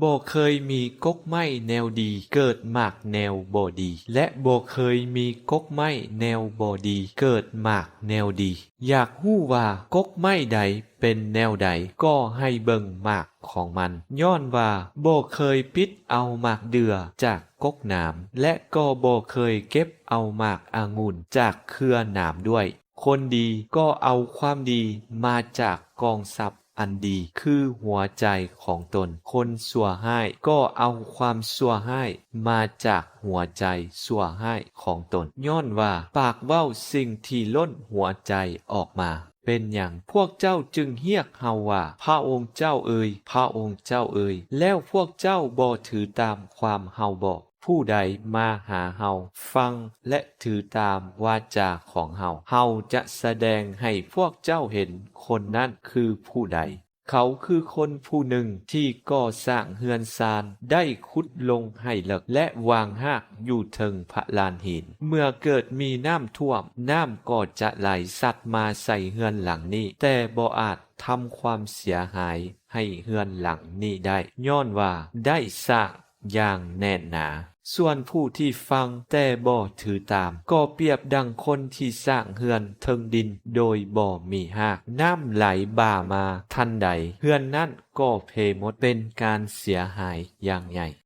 บ่เคยมีกกไม้แนวดีเกิดมากแนวบ่ดีและบ่เคยมีกกไม้แนวบ่ดีเกิดมากแนวดีอยากรู้ว่ากกไม้ใดเป็นแนวใดก็ให้เบิ่งหมากของมันย้อนว่าบ่เคยปิดเอาหมากเดือจากกกหนามและก็บ่เคยเก็บเอาหมากองุ่นจากเครือหนามด้วยคนดีก็เอาความดีมาจากกองทรัพย์อันดีคือหัวใจของตนคนชั่วร้ายก็เอาความชั่วร้ายมาจากหัวใจชั่วร้ายของตนย้อนว่าปากเว้าสิ่งที่ล้นหัวใจออกมาเป็นหยังพวกเจ้าจึงเรียกเฮาว่าพระองค์เจ้าเอ๋ยพระองค์เจ้าเอ๋ยแล้วพวกเจ้าบ่ถือตามความเฮาบ่ผู้ใดมาหาเฮาฟังและถือตามวาจาของเฮาจะแสดงให้พวกเจ้าเห็นคนนั้นคือผู้ใดเขาคือคนผู้หนึ่งที่ก่อสร้างเฮือนซานได้ขุดลงให้ลึกและวางหากอยู่เทิงพระลานหินเมื่อเกิดมีน้ำท่วมน้ำก็จะไหลซัดมาใส่เฮือนหลังนี้แต่บ่อาจทำความเสียหายให้เฮือนหลังนี้ได้ย้อนว่าได้สร้างอย่างแน่นหนาส่วนผู้ที่ฟังแต่บ่ถือตามก็เปรียบดังคนที่สร้างเฮือนเทิงดินโดยบ่มีหากน้ำไหลบ่ามาทันใดเฮือนนั้นก็เพหมดเป็นการเสียหายอย่างใหญ่